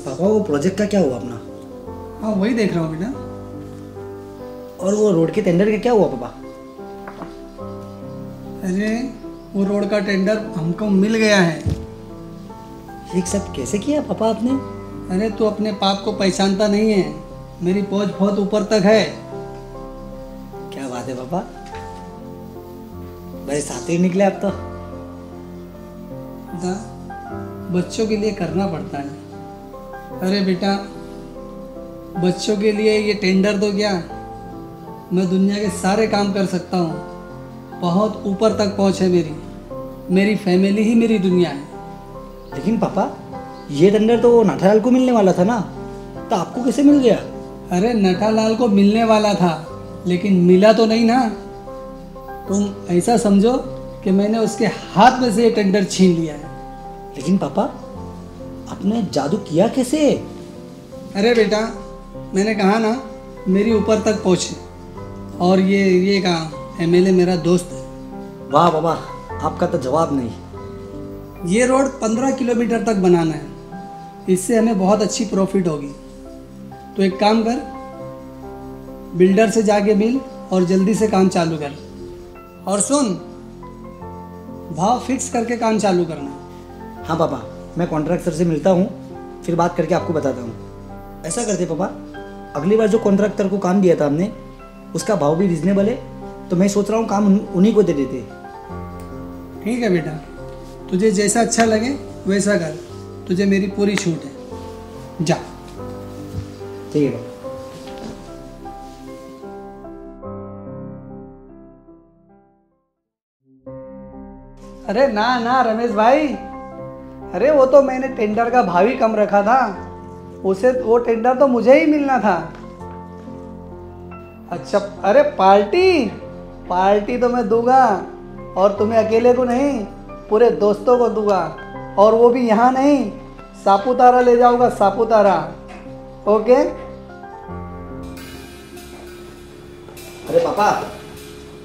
पापा वो प्रोजेक्ट का क्या हुआ अपना? हाँ वही देख रहा हूँ बेटा। और वो रोड के टेंडर का क्या हुआ पापा? अरे वो रोड का टेंडर हमको मिल गया है। ये सब कैसे किया पापा आपने? अरे तू अपने पाप को पहचानता नहीं है, मेरी पहुंच बहुत ऊपर तक है। क्या बात है पापा, बड़े साथी निकले आप तो। बेटा बच्चों के लिए करना पड़ता है। अरे बेटा बच्चों के लिए ये टेंडर तो क्या, मैं दुनिया के सारे काम कर सकता हूँ। बहुत ऊपर तक पहुँच है मेरी फैमिली ही मेरी दुनिया है। लेकिन पापा ये टेंडर तो नठालाल को मिलने वाला था ना, तो आपको कैसे मिल गया? अरे नठालाल को मिलने वाला था लेकिन मिला तो नहीं ना। तुम ऐसा समझो कि मैंने उसके हाथ में से ये टेंडर छीन लिया है। लेकिन पापा आपने जादू किया कैसे? अरे बेटा मैंने कहा ना मेरी ऊपर तक पहुँचे, और ये कहा एमएलए मेरा दोस्त है। वाह बाबा, आपका तो जवाब नहीं। ये रोड 15 किलोमीटर तक बनाना है, इससे हमें बहुत अच्छी प्रॉफिट होगी। तो एक काम कर, बिल्डर से जाके मिल और जल्दी से काम चालू कर। और सुन, भाव फिक्स करके काम चालू करना। हाँ पापा, मैं कॉन्ट्रैक्टर से मिलता हूँ, फिर बात करके आपको बताता हूँ। ऐसा करते पापा, अगली बार जो कॉन्ट्रैक्टर को काम दिया था हमने, उसका भाव भी रिजनेबल है, तो मैं सोच रहा हूँ काम उन्हीं को दे देते। ठीक है बेटा, तुझे जैसा अच्छा लगे वैसा कर, तुझे मेरी पूरी छूट है। जा। ठीक है पापा। अरे ना ना रमेश भाई, अरे वो तो मैंने टेंडर का भाव ही कम रखा था, उसे वो टेंडर तो मुझे ही मिलना था। अच्छा, अरे पार्टी तो मैं दूंगा, और तुम्हें अकेले को नहीं पूरे दोस्तों को दूंगा, और वो भी यहाँ नहीं, सापुतारा ले जाऊंगा, सापुतारा। ओके? अरे पापा,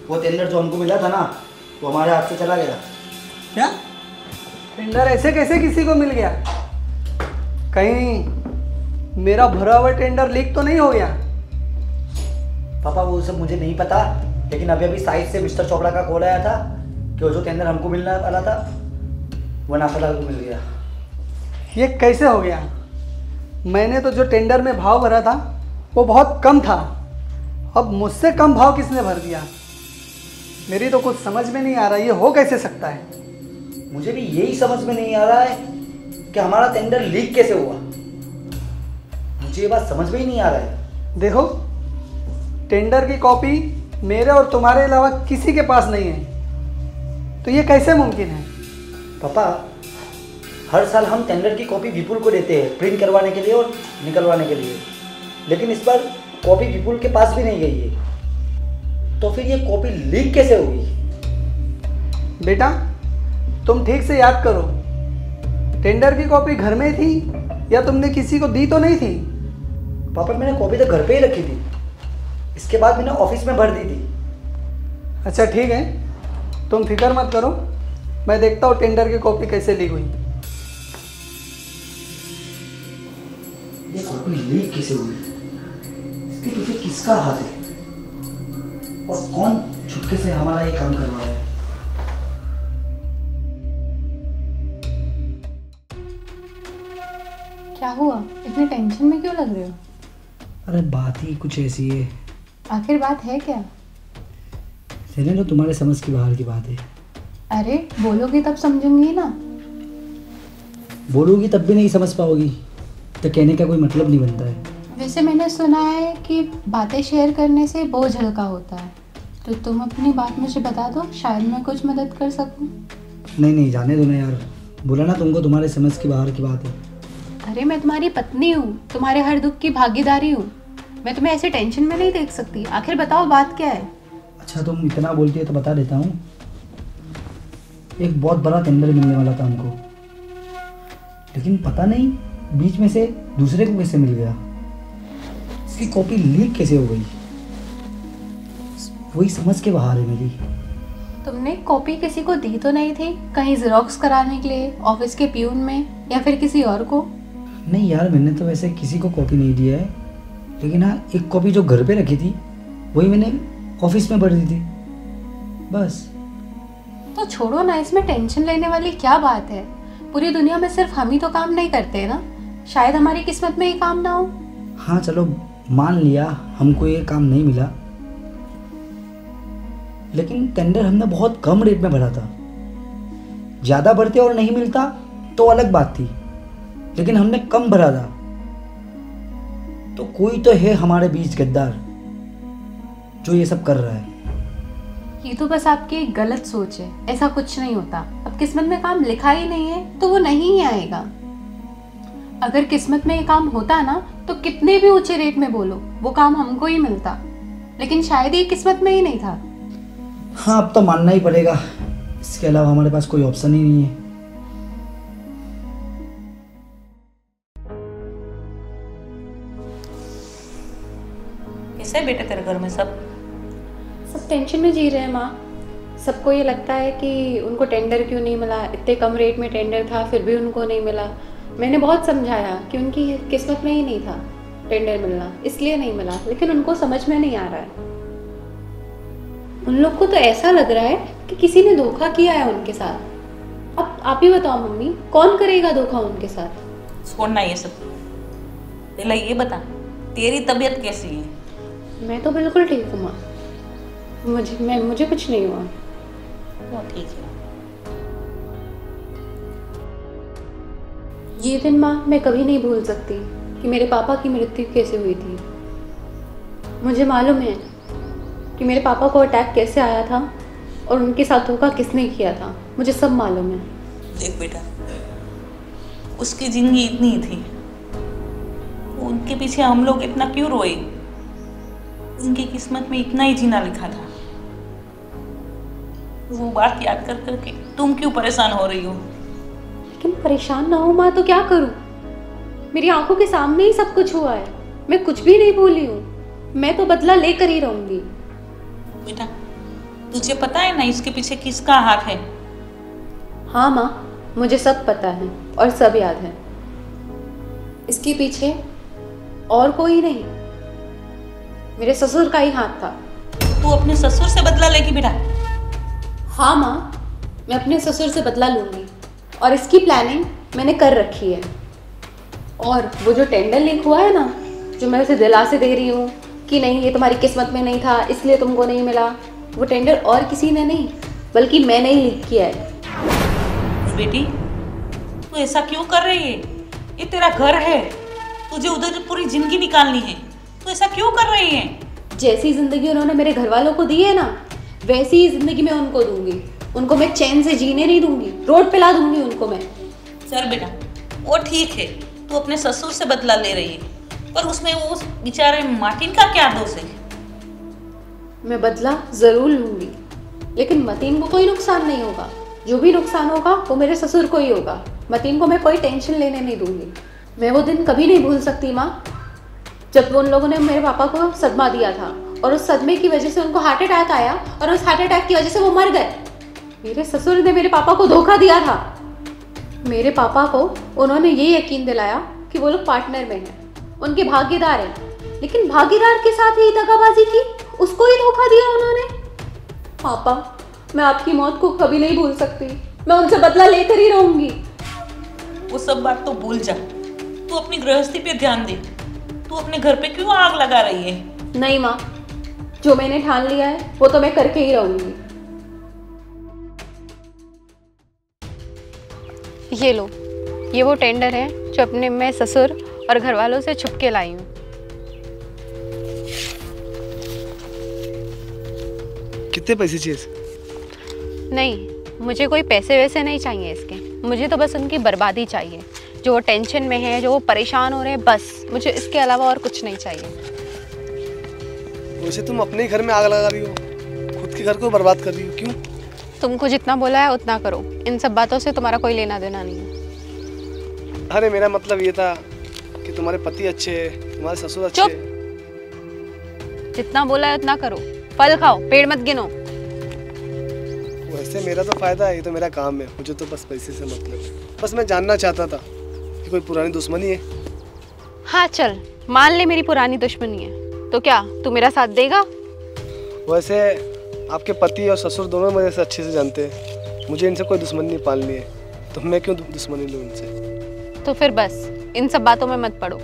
वो टेंडर जो हमको मिला था ना, वो हमारे हाथ से चला गया। क्या? टेंडर ऐसे कैसे किसी को मिल गया? कहीं मेरा भरा हुआ टेंडर लीक तो नहीं हो गया? पापा वो सब मुझे नहीं पता, लेकिन अभी साइड से मिस्टर चोपड़ा का कॉल आया था कि वो जो टेंडर हमको मिलने वाला था वो नठालाल को मिल गया। ये कैसे हो गया? मैंने तो जो टेंडर में भाव भरा था वो बहुत कम था, अब मुझसे कम भाव किसने भर दिया? मेरी तो कुछ समझ में नहीं आ रहा, ये हो कैसे सकता है? मुझे भी यही समझ में नहीं आ रहा है कि हमारा टेंडर लीक कैसे हुआ। मुझे ये बात समझ में ही नहीं आ रहा है। देखो, टेंडर की कॉपी मेरे और तुम्हारे अलावा किसी के पास नहीं है, तो ये कैसे मुमकिन है? पापा हर साल हम टेंडर की कॉपी विपुल को देते हैं प्रिंट करवाने के लिए और निकलवाने के लिए, लेकिन इस बार कॉपी विपुल के पास भी नहीं गई है, तो फिर ये कॉपी लीक कैसे होगी? बेटा तुम ठीक से याद करो, टेंडर की कॉपी घर में थी या तुमने किसी को दी तो नहीं थी? पापा मैंने कॉपी तो घर पे ही रखी थी, इसके बाद मैंने ऑफिस में भर दी थी। अच्छा ठीक है, तुम फिक्र मत करो, मैं देखता हूँ टेंडर की कॉपी कैसे लीक हुई। ये कॉपी लीक कैसे हुई? इसके पीछे किसका हाथ है और कौन छुपके से हमारा ये काम करवा रहा है? क्या हुआ? इतने टेंशन में क्यों लग रहे हो? अरे बात ही कुछ ऐसी है। आखिर बात है क्या? तो तुम्हारे समझ की बाहर की बात है। अरे बोलोगी तब समझूंगी ना। बोलोगी तब भी नहीं समझ पाओगी, तो कहने का कोई मतलब नहीं बनता है। वैसे मैंने सुना है कि बातें शेयर करने से बोझ हल्का होता है, तो तुम अपनी बात मुझे बता दो, शायद मैं कुछ मदद कर सकूं। नहीं जाने दो ना यार, बोला ना तुमको तुम्हारे समझ की बाहर की बात है। अरे मैं तुम्हारी पत्नी हूँ, तुम्हारे हर दुख की भागीदारी हूँ, मैं तुम्हें ऐसे टेंशन में नहीं देख सकती। आखिर बताओ बात क्या है? अच्छा तुम इतना बोलती है तो बता देता हूँ। एक बहुत बड़ा टेंडर मिलने वाला था हमको, लेकिन पता नहीं बीच में से दूसरे को कैसे मिल गया। इसकी कॉपी लीक कैसे हो गई, वही समझ के बाहर है मेरी। तुमने कॉपी किसी को दी तो नहीं थी, कहीं जेरोक्स कराने के लिए, ऑफिस के प्यून में या फिर किसी और को? नहीं यार, मैंने तो वैसे किसी को कॉपी नहीं दिया है, लेकिन हाँ एक कॉपी जो घर पे रखी थी वही मैंने ऑफिस में पढ़ दी थी, बस। तो छोड़ो ना, इसमें टेंशन लेने वाली क्या बात है। पूरी दुनिया में सिर्फ हम ही तो काम नहीं करते हैं ना, शायद हमारी किस्मत में ये काम ना हो। हाँ चलो मान लिया हमको ये काम नहीं मिला, लेकिन टेंडर हमने बहुत कम रेट में भरा था। ज़्यादा भरते और नहीं मिलता तो अलग बात थी, लेकिन हमने कम भरा था। तो कोई तो है हमारे बीच गद्दार जो ये सब कर रहा है। ये तो बस आपकी एक गलत सोच है, ऐसा कुछ नहीं होता। अब किस्मत में काम लिखा ही नहीं है तो वो नहीं ही आएगा। अगर किस्मत में ये काम होता ना तो कितने भी ऊंचे रेट में बोलो वो काम हमको ही मिलता, लेकिन शायद ये किस्मत में ही नहीं था। हाँ अब तो मानना ही पड़ेगा, इसके अलावा हमारे पास कोई ऑप्शन ही नहीं है। कैसे बेटे तेरे घर में सब टेंशन में जी रहे हैं माँ। सबको ये लगता है कि उनको टेंडर क्यों नहीं मिला, इतने कम रेट में टेंडर था फिर भी उनको नहीं मिला। मैंने बहुत समझाया कि उनकी किस्मत में ही नहीं था टेंडर मिलना, इसलिए नहीं मिला, लेकिन उनको समझ में नहीं आ रहा है। उन लोग को तो ऐसा लग रहा है कि किसी ने धोखा किया है उनके साथ। अब आप ही बताओ मम्मी, कौन करेगा धोखा उनके साथ? छोड़ना ये सब, पहले ये बता तेरी तबीयत कैसी है? मैं तो बिल्कुल ठीक हूँ माँ, मुझे कुछ नहीं हुआ। वो ठीक है। ये दिन माँ मैं कभी नहीं भूल सकती कि मेरे पापा की मृत्यु कैसे हुई थी। मुझे मालूम है कि मेरे पापा को अटैक कैसे आया था और उनके साथ धोखा किसने किया था, मुझे सब मालूम है। देख बेटा, उसकी जिंदगी इतनी ही थी, उनके पीछे हम लोग इतना क्यों रोए? उनकी किस्मत में इतना ही जीना लिखा था। वो बात याद कर करके तुम क्यों परेशान हो रही हो? लेकिन परेशान ना हो माँ तो क्या करूँ, मेरी आंखों के सामने ही सब कुछ हुआ है, मैं कुछ भी नहीं भूली हूँ। मैं तो बदला लेकर ही रहूंगी। बेटा तुझे पता है ना इसके पीछे किसका हाथ है? हाँ माँ, मुझे सब पता है और सब याद है। इसके पीछे और कोई नहीं, मेरे ससुर का ही हाथ था। तू अपने ससुर से बदला लेगी बेटा? हाँ माँ, मैं अपने ससुर से बदला लूंगी और इसकी प्लानिंग मैंने कर रखी है। और वो जो टेंडर लीक हुआ है ना, जो मैं उसे दिलासे दे रही हूँ कि नहीं ये तुम्हारी किस्मत में नहीं था इसलिए तुमको नहीं मिला, वो टेंडर और किसी ने नहीं बल्कि मैंने ही लीक किया है। बेटी तू ऐसा क्यों कर रही है? ये तेरा घर है, तुझे उधर पूरी जिंदगी निकालनी है, तू ऐसा क्यों कर रही है? जैसी जिंदगी उन्होंने मेरे घर वालों को दी है ना, वैसी ही जिंदगी मैं उनको दूंगी। उनको मैं चैन से जीने नहीं दूंगी, रोड पे ला दूंगी उनको मैं। चल बेटा वो ठीक है, तू अपने ससुर से बदला ले रही है, पर उसमें वो बेचारे मार्टिन का क्या दोष है? मैं बदला जरूर लूंगी, लेकिन मतीन को कोई नुकसान नहीं होगा। जो भी नुकसान होगा वो मेरे ससुर को ही होगा। मतीन को मैं कोई टेंशन लेने नहीं दूंगी। मैं वो दिन कभी नहीं भूल सकती माँ, जब उन लोगों ने मेरे पापा को सदमा दिया था और उस सदमे की वजह से उनको हार्ट अटैक आया और उस हार्ट अटैक की वजह से वो मर गए। मेरे ससुर ने मेरे पापा को धोखा दिया था। मेरे पापा को उन्होंने ये यकीन दिलाया कि वो लोग पार्टनर में हैं, उनके भागीदार हैं, लेकिन भागीदार के साथ ही दगाबाजी की, उसको ही धोखा दिया उन्होंने। पापा मैं आपकी मौत को कभी नहीं भूल सकती, मैं उनसे बदला लेकर ही रहूंगी। वो सब बात तो भूल जा, तू अपनी गृहस्थी पे ध्यान दे। तू अपने घर पे क्यों आग लगा रही है? नहीं माँ, जो मैंने ठान लिया है वो तो मैं करके ही रहूंगी। ये लो, ये वो टेंडर है जो अपने मैं ससुर और घर वालों से छुप के लाई हूँ। कितने पैसे चाहिए? नहीं, मुझे कोई पैसे वैसे नहीं चाहिए इसके, मुझे तो बस उनकी बर्बादी चाहिए। जो वो टेंशन में है, जो वो परेशान हो रहे हैं, बस मुझे इसके अलावा और कुछ नहीं चाहिए। वैसे तुम अपने ही घर में आग लगा रही हो, खुद के घर को बर्बाद कर रही हो, क्यों? तुमको जितना बोला है उतना करो, इन सब बातों से तुम्हारा कोई लेना देना नहीं है। अरे मेरा मतलब ये था कि तुम्हारे पति अच्छे हैं, तुम्हारे ससुर अच्छे हैं। जितना बोला है उतना करो, फल खाओ, पेड़ मत गिनो। वैसे मेरा तो फायदा है, ये तो मेरा काम है, मुझे तो बस पैसे से मतलब है। बस मैं जानना चाहता था कि कोई पुरानी दुश्मनी है? हाँ चल, मान ले मेरी पुरानी दुश्मनी है, तो क्या तू मेरा साथ देगा? वैसे आपके पति और ससुर दोनों मुझे से अच्छे से जानते हैं, मुझे इनसे कोई दुश्मनी नहीं पालनी है, तो मैं क्यों दुश्मनी लूँ इनसे? तो फिर बस इन सब बातों में मत पड़ो।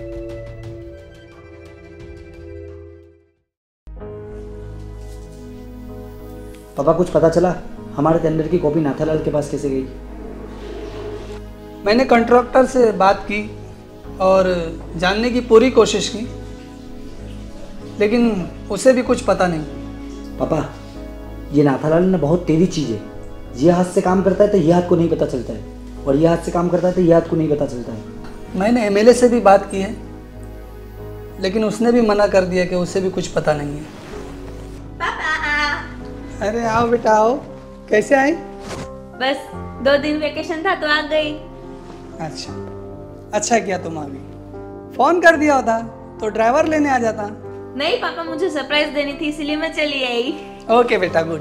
पापा कुछ पता चला हमारे टेंडर की कॉपी नाथालाल के पास कैसे गई? मैंने कॉन्ट्रैक्टर से बात की और जानने की पूरी कोशिश की, लेकिन उसे भी कुछ पता नहीं। पापा ये नाथालाल ना बहुत तेरी चीज़ है, ये हाथ से काम करता है तो ये हाथ को नहीं पता चलता है, और ये हाथ से काम करता है तो ये हाथ को नहीं पता चलता है। मैंने एमएलए से भी बात की है, लेकिन उसने भी मना कर दिया कि उसे भी कुछ पता नहीं है। पापा! अरे आओ बेटा आओ, कैसे आई? बस 2 दिन वेकेशन था तो आ गई। अच्छा किया तुम आ गई। फोन कर दिया होता तो ड्राइवर लेने आ जाता। नहीं पापा, मुझे सरप्राइज देनी थी इसलिए मैं चली आई। ओके बेटा, गुड।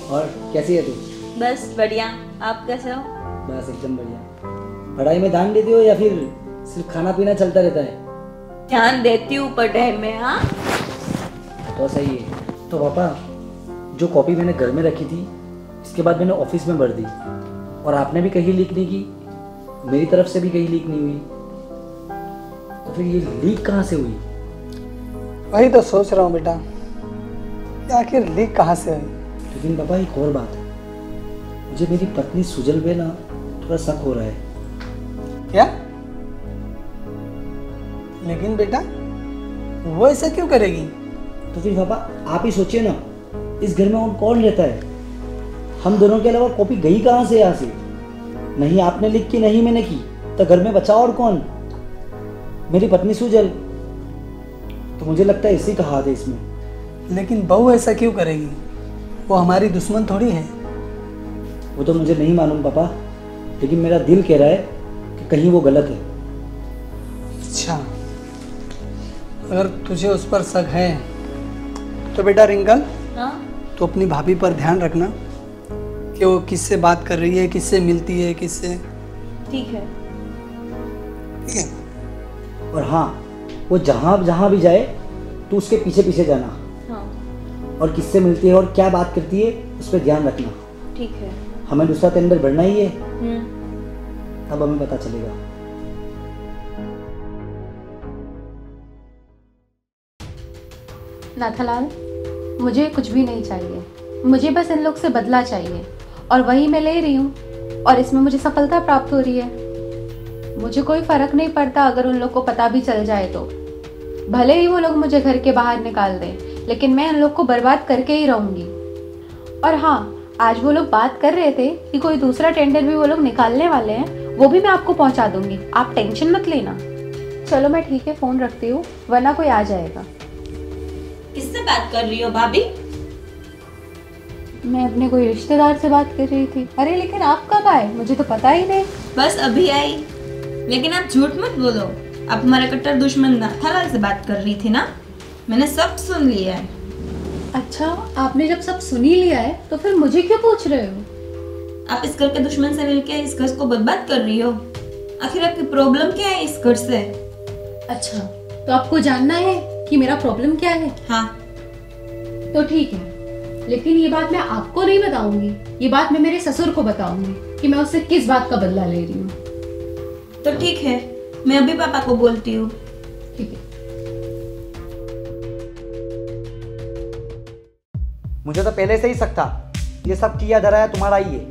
और कैसी है तू? बस बढ़िया, आप कैसे हो? बस एकदम बढ़िया। पढ़ाई में ध्यान देती हो या फिर सिर्फ खाना पीना चलता रहता है? ध्यान देती हूँ पढ़ाई में। हाँ तो सही है। तो पापा जो कॉपी मैंने घर में रखी थी, इसके बाद मैंने ऑफिस में भर दी, और आपने भी कहीं लीक नहीं की, मेरी तरफ से भी कहीं लीक नहीं हुई, तो फिर ये लीक कहाँ से हुई? वही तो सोच रहा हूँ बेटा, कि आखिर लीक कहाँ से हुई। लेकिन पापा एक और बात है, मुझे मेरी पत्नी सुजल पे ना थोड़ा शक हो रहा है। क्या? लेकिन बेटा वो ऐसा क्यों करेगी? तो फिर पापा आप ही सोचिए ना, इस घर में और कौन रहता है? हम दोनों के अलावा कॉपी गई कहाँ से यहाँ से? नहीं आपने लिख की, नहीं मैंने की, तो घर में बचा और कौन? मेरी पत्नी सुजल। तो मुझे लगता है इसी का हाथ है इसमें। लेकिन बहू ऐसा क्यों करेगी? वो हमारी दुश्मन थोड़ी है। वो तो मुझे नहीं मालूम पापा, लेकिन मेरा दिल कह रहा है कि कहीं वो गलत है। अच्छा, अगर तुझे उस पर शक है तो बेटा रिंकल, हाँ तो अपनी भाभी पर ध्यान रखना कि वो किससे बात कर रही है, किससे मिलती है, किससे। ठीक है। ठीक है। और हाँ, वो जहाँ भी जाए तो उसके पीछे पीछे जाना, हाँ और किससे मिलती है और क्या बात करती है उस पर ध्यान रखना। ठीक है। हमें दूसरा टेंडर भरना ही है, हम्म। तब हमें पता चलेगा। नाथालाल, मुझे कुछ भी नहीं चाहिए, मुझे बस इन लोग से बदला चाहिए, और वही मैं ले रही हूँ, और इसमें मुझे सफलता प्राप्त हो रही है। मुझे कोई फर्क नहीं पड़ता अगर उन लोग को पता भी चल जाए तो, भले ही वो लोग मुझे घर के बाहर निकाल दें, लेकिन मैं उन लोग को बर्बाद करके ही रहूँगी। और हाँ, आज वो लोग बात कर रहे थे कि कोई दूसरा टेंडर भी वो लोग निकालने वाले हैं, वो भी मैं आपको पहुँचा दूँगी, आप टेंशन मत लेना। चलो मैं ठीक है फ़ोन रखती हूँ, वरना कोई आ जाएगा। किससे बात कर रही हो भाभी? मैं अपने कोई रिश्तेदार से बात कर रही थी। अरे लेकिन आप कब आए? मुझे तो पता ही नहीं। बस अभी आई। लेकिन आप झूठ मत बोलो, आप हमारे कट्टर दुश्मन नाथालाल से बात कर रही थी ना? मैंने सब सुन लिया है। अच्छा, आपने जब सब सुन ही लिया है तो फिर मुझे क्यों पूछ रहे हो? आप इस घर के दुश्मन से मिलके इस घर को बर्बाद कर रही हो। आखिर आपकी प्रॉब्लम क्या है इस घर से? अच्छा, तो आपको जानना है कि मेरा प्रॉब्लम क्या है? हाँ। तो ठीक है, लेकिन ये बात मैं आपको नहीं बताऊंगी, ये बात मैं मेरे ससुर को बताऊंगी कि मैं उससे किस बात का बदला ले रही हूँ। तो ठीक है, मैं अभी पापा को बोलती हूँ। ठीक है। मुझे तो पहले से ही शक था, ये सब किया धरा है तुम्हारा ही है,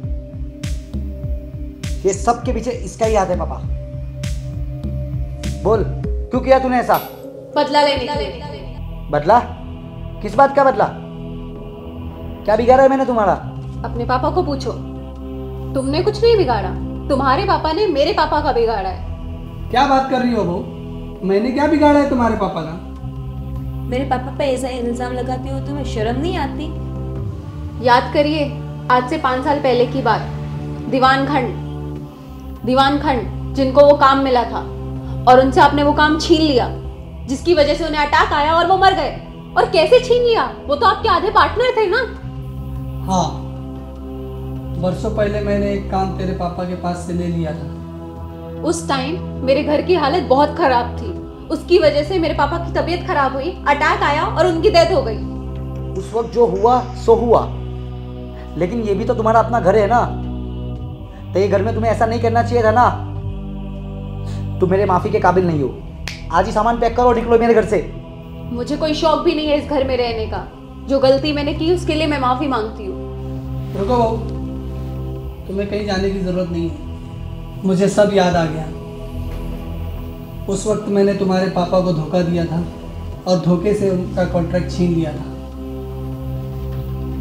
ये सब के पीछे इसका ही हाथ है। पापा बोल, क्यों किया तूने ऐसा? बदला लेने के लिए। बदला? किस बात का बदला? क्या बिगाड़ा है मैंने तुम्हारा? अपने पापा को पूछो, तुमने कुछ नहीं बिगाड़ा, तुम्हारे पापा ने मेरे पापा का बिगाड़ा है। क्या बात कर रही हो बहू? मैंने क्या बिगाड़ा है तुम्हारे पापा का? मेरे पापा पे ऐसा इल्जाम लगाती हो, तुम्हें शर्म नहीं आती? याद करिए, आज से 5 साल पहले की बात। दीवान खंड जिनको वो काम मिला था, और उनसे आपने वो काम छीन लिया, जिसकी वजह से उन्हें अटैक आया और वो मर गए। और कैसे छीन लिया? वो तो आपके आधे पार्टनर थे ना। हाँ, वर्षों पहले मैंने एक काम तेरे पापा के पास से ले लिया था, उस टाइम मेरे घर की हालत बहुत खराब थी। उसकी वजह से मेरे पापा की तबीयत खराब हुई, अटैक आया और उनकी डेथ हो गई। उस वक्त जो हुआ सो हुआ, लेकिन ये भी तो तुम्हारा अपना घर है ना, तो ये घर में तुम्हें ऐसा नहीं करना चाहिए था ना। तुम मेरे माफी के काबिल नहीं हो। आज ही सामान पैक करो और निकलो मेरे घर से। मुझे कोई शौक भी नहीं है इस घर में रहने का। जो गलती मैंने की उसके लिए मैं माफी मांगती हूँ। रुको बहू, तुम्हें कहीं जाने की जरूरत नहीं है। मुझे सब याद आ गया। उस वक्त मैंने तुम्हारे पापा को धोखा दिया था और धोखे से उनका कॉन्ट्रैक्ट छीन लिया था।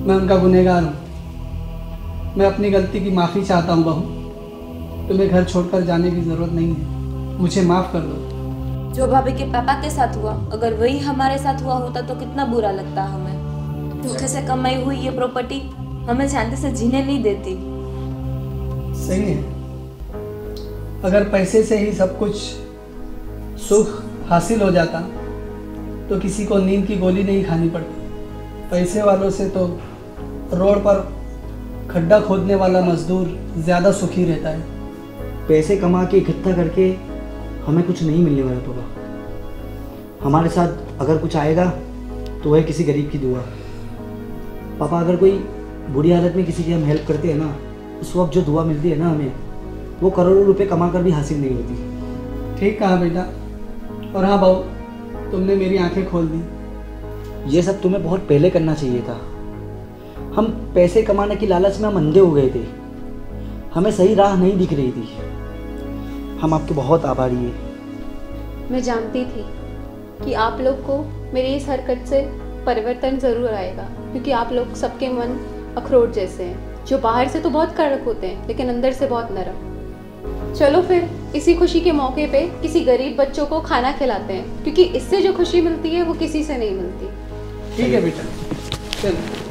मैं उनका गुनहगार हूँ। मैं अपनी गलती की माफ़ी चाहता हूँ बहू। तुम्हें घर छोड़कर जाने की ज़रूरत नहीं है। मुझे माफ़ कर दो। जो भाभी के पापा के साथ हुआ, अगर वही हमारे साथ हुआ होता तो कितना बुरा लगता हमें। धोखे से कमाई हुई ये प्रॉपर्टी हमें शांति से जीने नहीं देती। सही है, अगर पैसे से ही सब कुछ सुख हासिल हो जाता तो किसी को नींद की गोली नहीं खानी पड़ती। पैसे वालों से तो रोड पर खड्डा खोदने वाला मजदूर ज़्यादा सुखी रहता है। पैसे कमा के इकट्ठा करके हमें कुछ नहीं मिलने वाला पापा। हमारे साथ अगर कुछ आएगा तो वह किसी गरीब की दुआ। पापा, अगर कोई बुरी हालत में किसी की हम हेल्प करते हैं ना, उस वक्त जो दुआ मिलती है ना हमें, वो करोड़ों रुपए कमा कर भी हासिल नहीं होती। ठीक कहा बेटा। और हाँ बहू, तुमने मेरी आंखें खोल दी। ये सब तुम्हें बहुत पहले करना चाहिए था। हम पैसे कमाने की लालच में हम अंधे हो गए थे। हमें सही राह नहीं दिख रही थी। हम आपके बहुत आभारी हैं। मैं जानती थी कि आप लोग को मेरी इस हरकत से परिवर्तन ज़रूर आएगा, क्योंकि आप लोग सबके मन अखरोट जैसे हैं, जो बाहर से तो बहुत कड़क होते हैं लेकिन अंदर से बहुत नरम। चलो फिर इसी खुशी के मौके पे किसी गरीब बच्चों को खाना खिलाते हैं, क्योंकि इससे जो खुशी मिलती है वो किसी से नहीं मिलती। ठीक है बेटा, चलो।